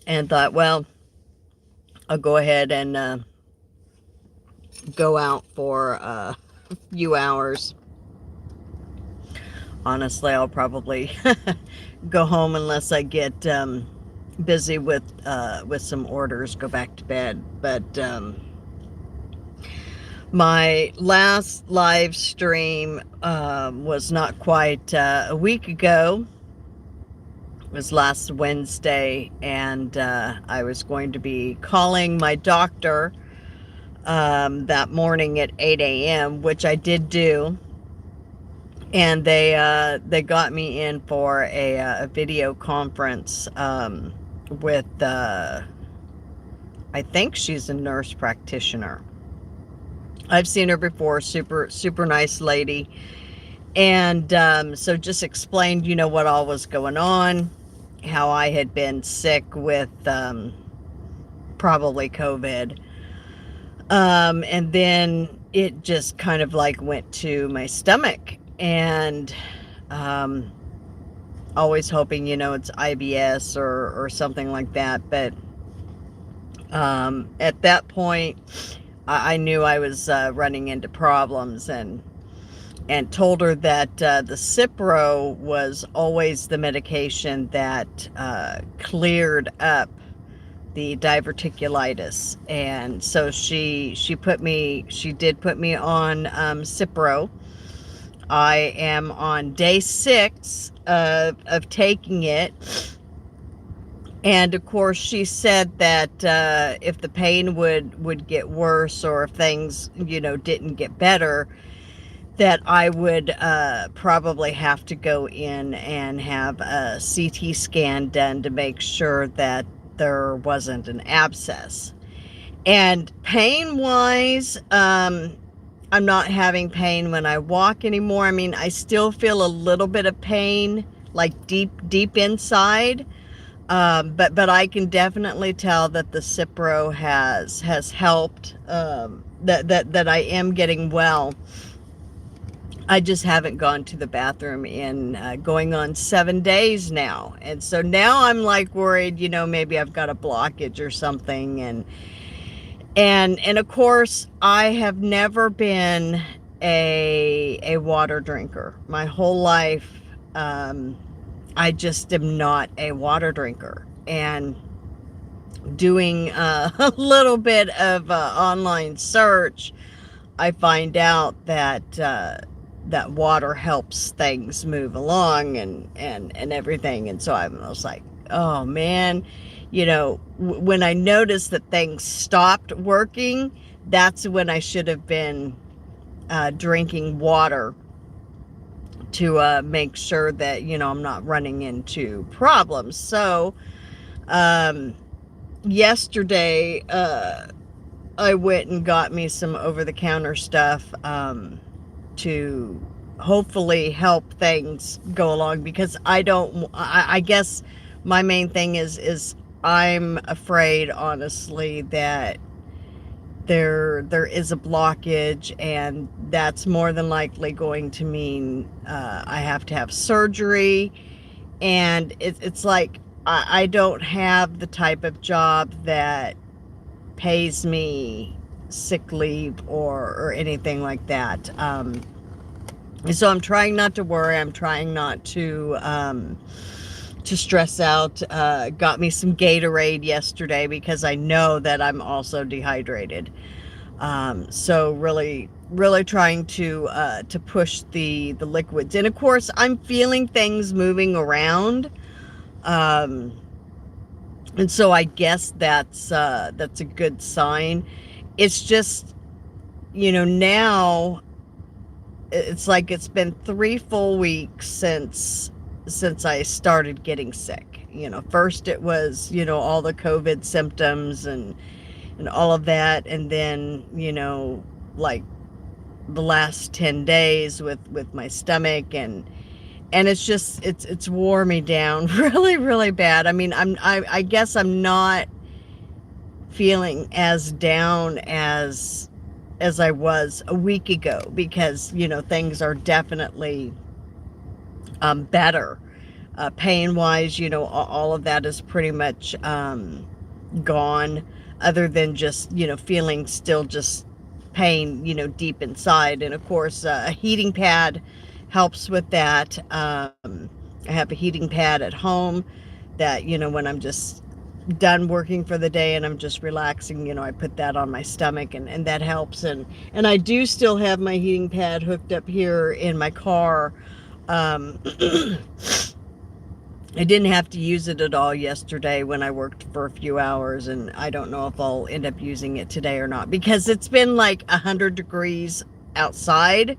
And thought, well, I'll go ahead and go out for a few hours. Honestly, I'll probably go home unless I get busy with some orders, go back to bed. But my last live stream was not quite a week ago. It was last Wednesday, and I was going to be calling my doctor that morning at 8 a.m., which I did do. And they got me in for a video conference with I think she's a nurse practitioner. I've seen her before. Super nice lady. And so just explained, what all was going on, how I had been sick with probably COVID. And then it just kind of like went to my stomach, and always hoping, it's IBS or something like that. But at that point, I knew I was running into problems, and told her that the Cipro was always the medication that cleared up the diverticulitis. And so she did put me on Cipro. I am on day 6 of taking it. And of course, she said that if the pain would get worse, or if things, didn't get better, that I would probably have to go in and have a CT scan done to make sure that there wasn't an abscess. And pain-wise, I'm not having pain when I walk anymore. I mean, I still feel a little bit of pain, like deep inside. But I can definitely tell that the Cipro has helped, that I am getting well. I just haven't gone to the bathroom in going on 7 days now. And so now I'm like worried, maybe I've got a blockage or something. And of course, I have never been a water drinker. My whole life, I just am not a water drinker. And doing a little bit of online search, I find out that that water helps things move along and everything. And so I was like, oh man, when I noticed that things stopped working, that's when I should have been drinking water to make sure that, I'm not running into problems. So yesterday, I went and got me some over-the-counter stuff to hopefully help things go along, because I guess my main thing is I'm afraid, honestly, that there is a blockage, and that's more than likely going to mean I have to have surgery. And it's like I don't have the type of job that pays me sick leave or anything like that. So I'm trying not to worry. I'm trying not to stress out. Got me some Gatorade yesterday because I know that I'm also dehydrated. So really trying to push the liquids. And of course, I'm feeling things moving around. And so I guess that's a good sign. It's just, now it's like it's been 3 full weeks since I started getting sick. First it was, all the COVID symptoms and all of that. And then, like the last 10 days with my stomach, and it's just, it's wore me down really bad. I mean, I guess I'm not feeling as down as I was a week ago, because, things are definitely better. Pain wise, all of that is pretty much gone, other than just, feeling still just pain, deep inside. And of course, a heating pad helps with that. I have a heating pad at home that, when I'm just done working for the day and I'm just relaxing, I put that on my stomach, and that helps. And I do still have my heating pad hooked up here in my car. Um, I didn't have to use it at all yesterday when I worked for a few hours, and I don't know if I'll end up using it today or not, because it's been like 100 degrees outside.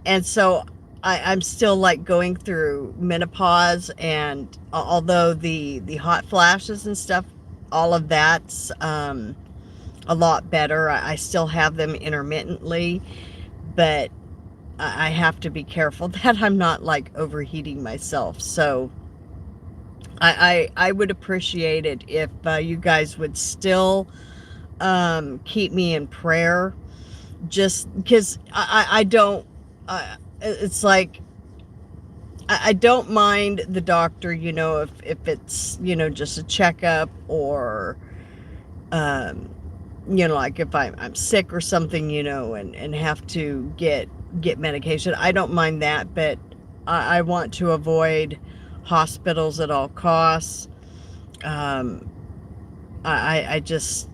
And so I'm still like going through menopause, and although the hot flashes and stuff, all of that's a lot better. I still have them intermittently, but I have to be careful that I'm not like overheating myself. So I would appreciate it if you guys would still keep me in prayer, just because I don't, it's like, I don't mind the doctor, if it's, just a checkup, or, um, like if I'm sick or something, and have to get medication. I don't mind that, but I want to avoid hospitals at all costs. Um, I just,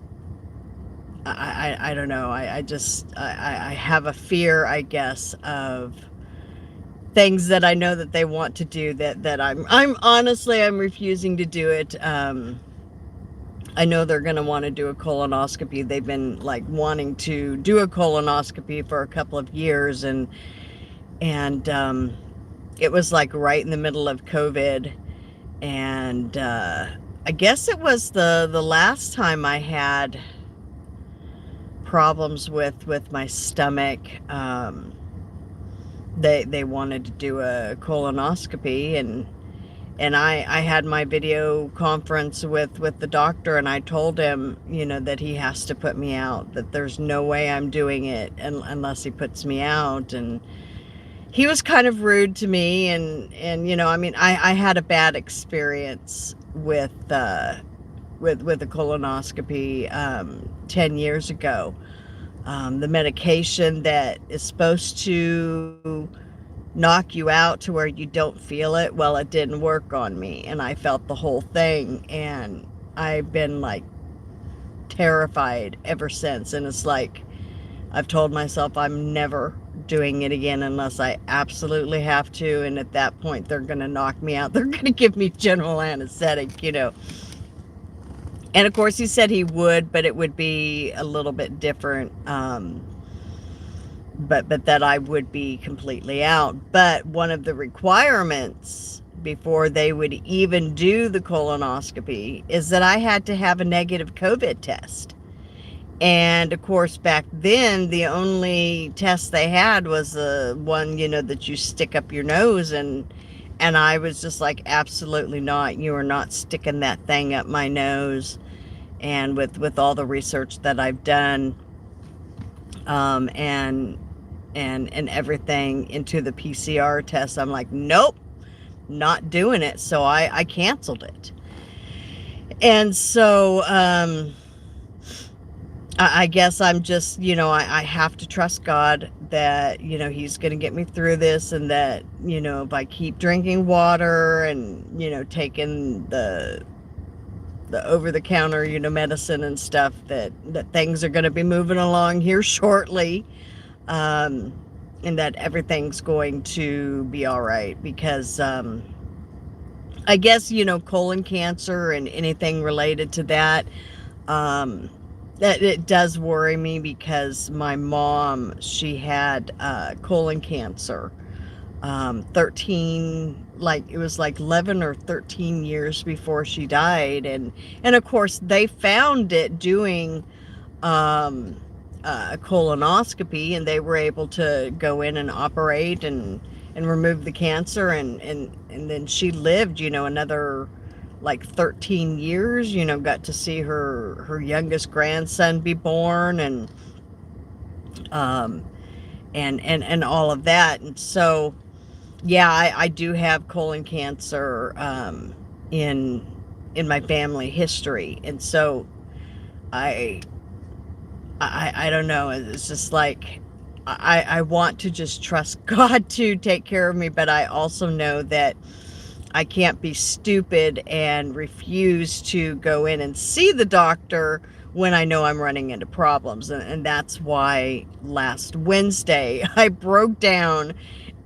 I don't know. I have a fear, I guess, of things that I know that they want to do, that I'm honestly, I'm refusing to do it. I know they're going to want to do a colonoscopy. They've been like wanting to do a colonoscopy for a couple of years, and it was like right in the middle of COVID. And I guess it was the last time I had problems with my stomach. They wanted to do a colonoscopy, and I had my video conference with the doctor, and I told him, that he has to put me out, that there's no way I'm doing it unless he puts me out. And he was kind of rude to me, and I mean, I had a bad experience with a colonoscopy 10 years ago. The medication that is supposed to knock you out to where you don't feel it, well, it didn't work on me, and I felt the whole thing, and I've been like terrified ever since. And it's like, I've told myself I'm never doing it again unless I absolutely have to. And at that point, they're going to knock me out. They're going to give me general anesthetic. And of course, he said he would, but it would be a little bit different. But that I would be completely out. But one of the requirements before they would even do the colonoscopy is that I had to have a negative COVID test. And of course, back then, the only test they had was the one, that you stick up your nose. And I was just like, absolutely not. You are not sticking that thing up my nose. And with all the research that I've done, and everything into the PCR test, I'm like, nope, not doing it. So I canceled it. And so, I guess I'm just, I have to trust God that, he's going to get me through this, and that, if I keep drinking water and, taking the over-the-counter, medicine and stuff, that things are going to be moving along here shortly, and that everything's going to be all right. Because I guess, colon cancer and anything related to that, that it does worry me, because my mom, she had colon cancer it was like 11 or 13 years before she died. And of course, they found it doing a colonoscopy, and they were able to go in and operate and remove the cancer. And then she lived, another like 13 years, got to see her youngest grandson be born, and all of that. And so Yeah, I do have colon cancer in in my family history, and so I I don't know. It's just like I want to just trust God to take care of me, but I also know that I can't be stupid and refuse to go in and see the doctor when I know I'm running into problems. And that's why last Wednesday I broke down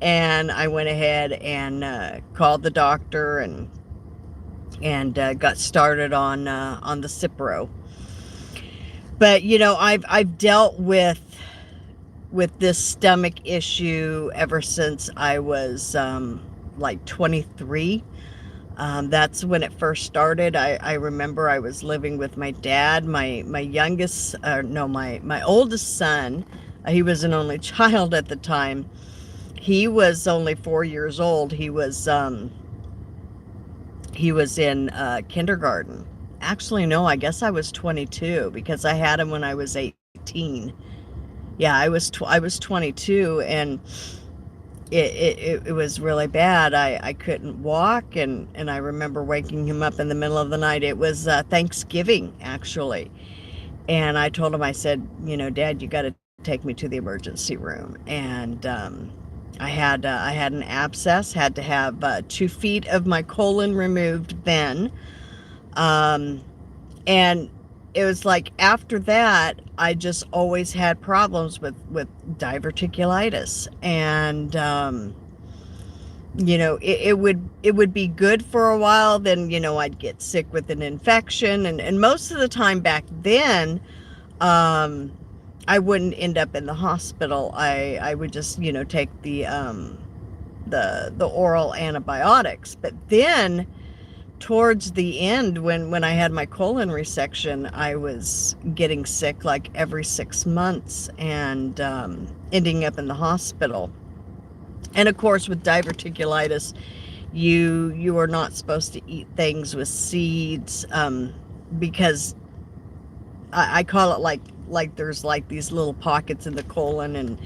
and I went ahead and called the doctor and got started on the Cipro. But you know, I've dealt with this stomach issue ever since I was like 23. That's when it first started. I remember I was living with my dad, my youngest, no, my oldest son. He was an only child at the time. He was only 4 years old. He was in kindergarten. Actually, no, I guess I was 22 because I had him when I was 18. Yeah, I was 22, and it was really bad. I couldn't walk, and I remember waking him up in the middle of the night. It was Thanksgiving, actually. And I told him, I said, you know, Dad, you got to take me to the emergency room. And I had an abscess, had to have 2 feet of my colon removed then. Um, and it was like after that, I just always had problems with diverticulitis. And you know, it would be good for a while, then you know I'd get sick with an infection, and most of the time back then um I wouldn't end up in the hospital. I would just, you know, take the oral antibiotics. But then towards the end, when I had my colon resection, I was getting sick like every 6 months, and ending up in the hospital. And of course, with diverticulitis, you are not supposed to eat things with seeds, because I call it like there's like these little pockets in the colon,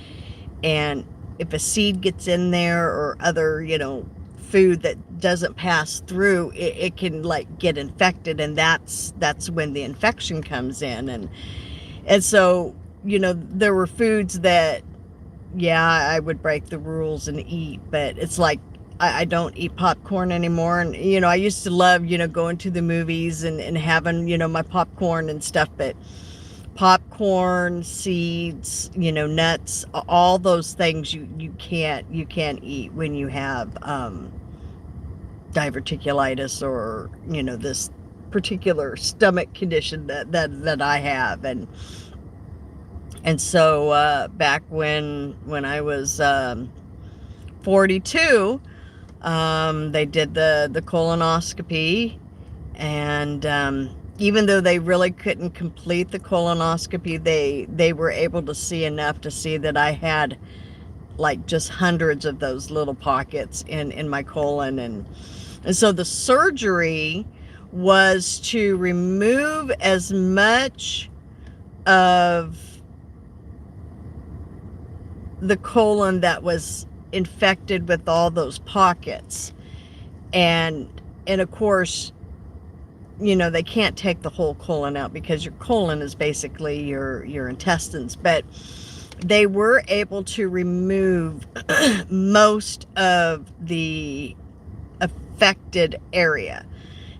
and if a seed gets in there or other, you know, food that doesn't pass through, it can like get infected, and that's when the infection comes in. And so, you know, there were foods that, yeah, I would break the rules and eat, but it's like I don't eat popcorn anymore. And you know, I used to love, you know, going to the movies and having, you know, my popcorn and stuff, but popcorn, seeds, you know, nuts, all those things you can't eat when you have diverticulitis, or you know, this particular stomach condition that I have. And so back when I was 42, they did the colonoscopy, and even though they really couldn't complete the colonoscopy, they were able to see enough to see that I had like just hundreds of those little pockets in my colon. And so the surgery was to remove as much of the colon that was infected with all those pockets. And of course, you know, they can't take the whole colon out because your colon is basically your intestines, but they were able to remove most of the affected area.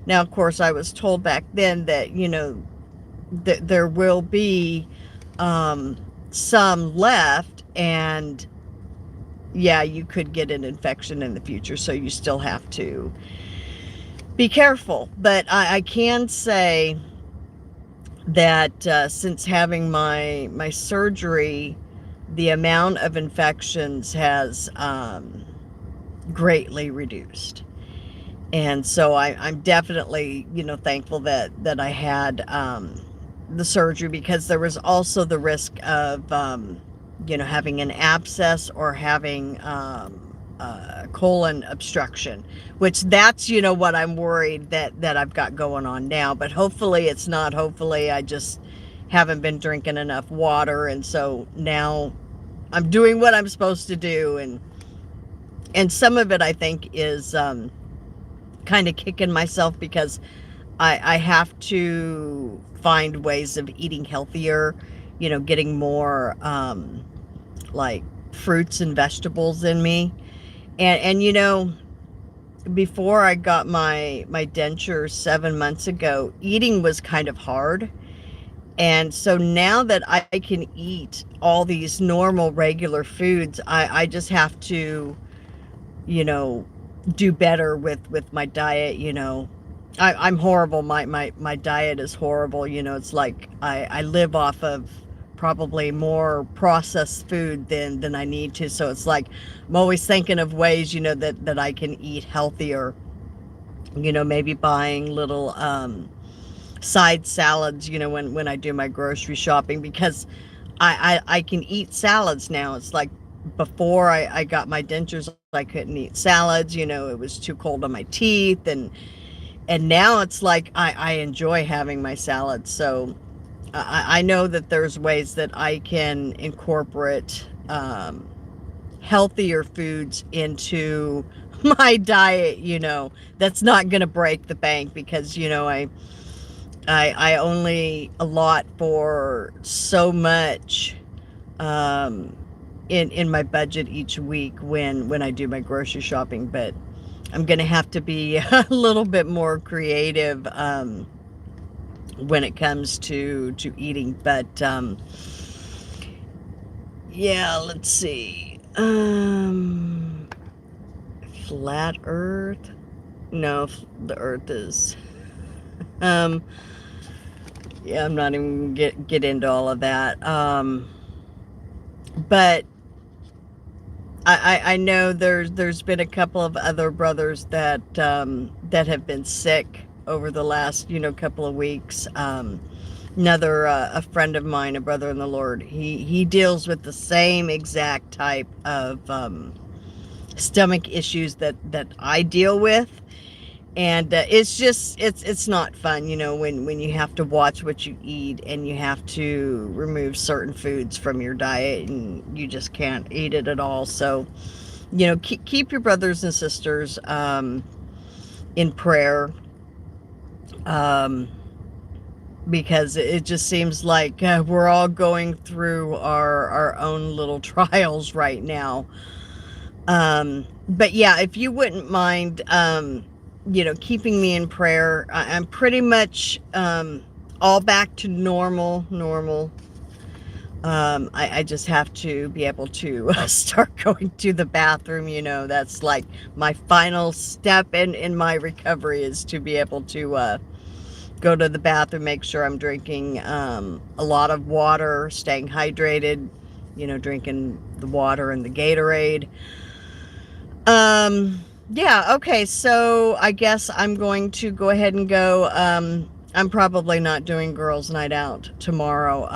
Now, of course, I was told back then that, you know, that there will be some left, and yeah, you could get an infection in the future, so you still have to be careful. But I can say that since having my surgery, the amount of infections has greatly reduced. And so I'm definitely, you know, thankful that I had the surgery, because there was also the risk of you know, having an abscess or having colon obstruction, which that's, you know, what I'm worried that I've got going on now. But hopefully it's not. Hopefully I just haven't been drinking enough water, and so now I'm doing what I'm supposed to do, And some of it I think is kind of kicking myself because I have to find ways of eating healthier, getting more like fruits and vegetables in me. And before I got my denture 7 months ago, eating was kind of hard. And so now that I can eat all these normal regular foods, I just have to, you know, do better with my diet. I'm horrible. My diet is horrible. It's like I live off of probably more processed food than I need to. So it's like I'm always thinking of ways, that I can eat healthier, maybe buying little side salads, when I do my grocery shopping, because I can eat salads now. It's like before I got my dentures, I couldn't eat salads, it was too cold on my teeth. And now it's like I enjoy having my salads. So I know that there's ways that I can incorporate healthier foods into my diet, that's not going to break the bank, because, I only allot for so much in my budget each week when I do my grocery shopping. But I'm gonna have to be a little bit more creative when it comes to eating. But yeah, let's see. Flat Earth? No, the Earth is. Yeah, I'm not even get into all of that. But I know there's been a couple of other brothers that that have been sick over the last couple of weeks. Another a friend of mine, a brother in the Lord, he deals with the same exact type of stomach issues that I deal with. And it's just it's not fun, when you have to watch what you eat, and you have to remove certain foods from your diet, and you just can't eat it at all. So keep your brothers and sisters in prayer, because it just seems like we're all going through our own little trials right now. But yeah, if you wouldn't mind keeping me in prayer. I'm pretty much all back to normal. I just have to be able to start going to the bathroom. That's like my final step in my recovery, is to be able to go to the bathroom, make sure I'm drinking a lot of water, staying hydrated, drinking the water and the Gatorade. Yeah, okay, so I guess I'm going to go ahead and go. I'm probably not doing girls' night out tomorrow.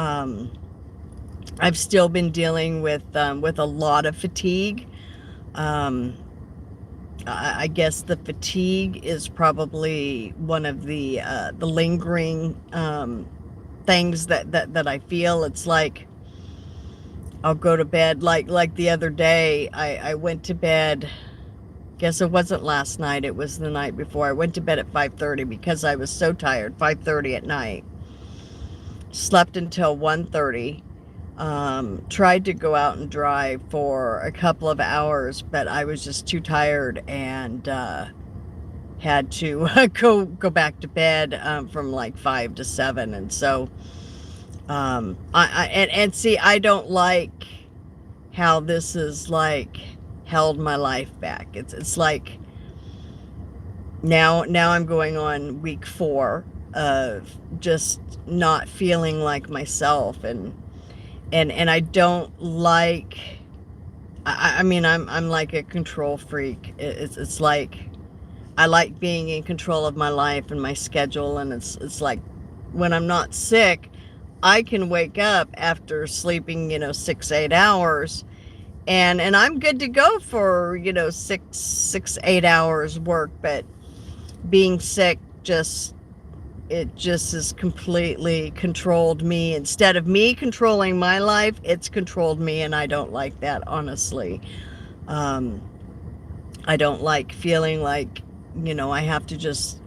I've still been dealing with a lot of fatigue. I guess the fatigue is probably one of the lingering things that I feel. It's like I'll go to bed, like the other day, I went to bed. Guess it wasn't last night, it was the night before. I went to bed at 5:30 because I was so tired. 5:30 at night. Slept until 1:30. Tried to go out and drive for a couple of hours, but I was just too tired, and had to go back to bed from like 5 to 7. And so and see, I don't like how this is like held my life back. It's like now I'm going on week 4 of just not feeling like myself, and I don't like. I mean, I'm like a control freak. It's like I like being in control of my life and my schedule, and it's like when I'm not sick, I can wake up after sleeping 6-8 hours, and I'm good to go for 6-8 hours work. But being sick just has completely controlled me. Instead of me controlling my life, it's controlled me, and I don't like that, honestly. I don't like feeling like, I have to just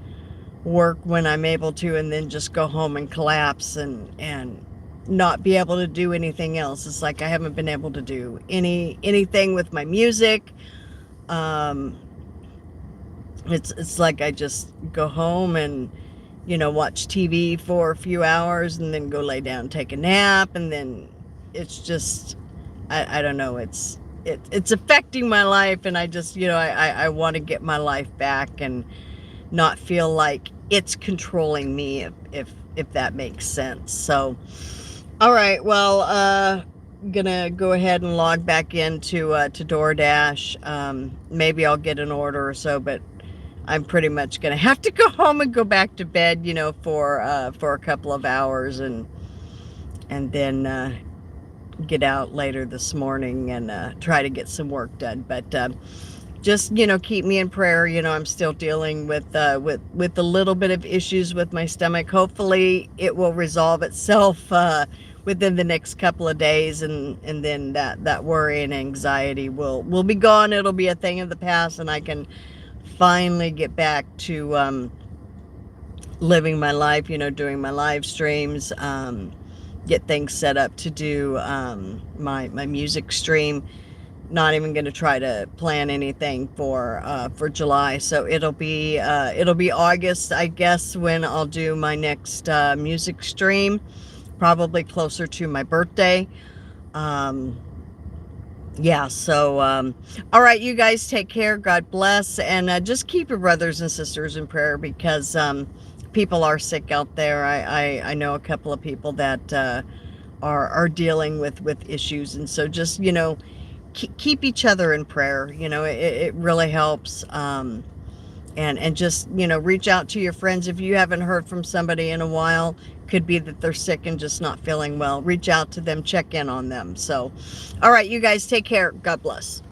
work when I'm able to and then just go home and collapse and not be able to do anything else. It's like I haven't been able to do anything with my music. Um, it's like I just go home and watch TV for a few hours and then go lay down, take a nap, and then it's just I don't know, it's affecting my life, and I just I want to get my life back and not feel like it's controlling me, if that makes sense. So all right, well, gonna go ahead and log back into to DoorDash. Maybe I'll get an order or so, but I'm pretty much gonna have to go home and go back to bed, for a couple of hours, and then get out later this morning and try to get some work done. But just keep me in prayer. I'm still dealing with a little bit of issues with my stomach. Hopefully it will resolve itself within the next couple of days, and then that worry and anxiety will be gone. It'll be a thing of the past, and I can finally get back to living my life, doing my live streams, get things set up to do my music stream. Not even going to try to plan anything for July, so it'll be August, I guess, when I'll do my next music stream, probably closer to my birthday. Yeah, so all right, you guys take care, God bless, and just keep your brothers and sisters in prayer, because people are sick out there. I know a couple of people that are dealing with issues, and so just keep each other in prayer. It really helps. And just reach out to your friends if you haven't heard from somebody in a while. Could be that they're sick and just not feeling well. Reach out to them, check in on them. So all right, you guys take care. God bless.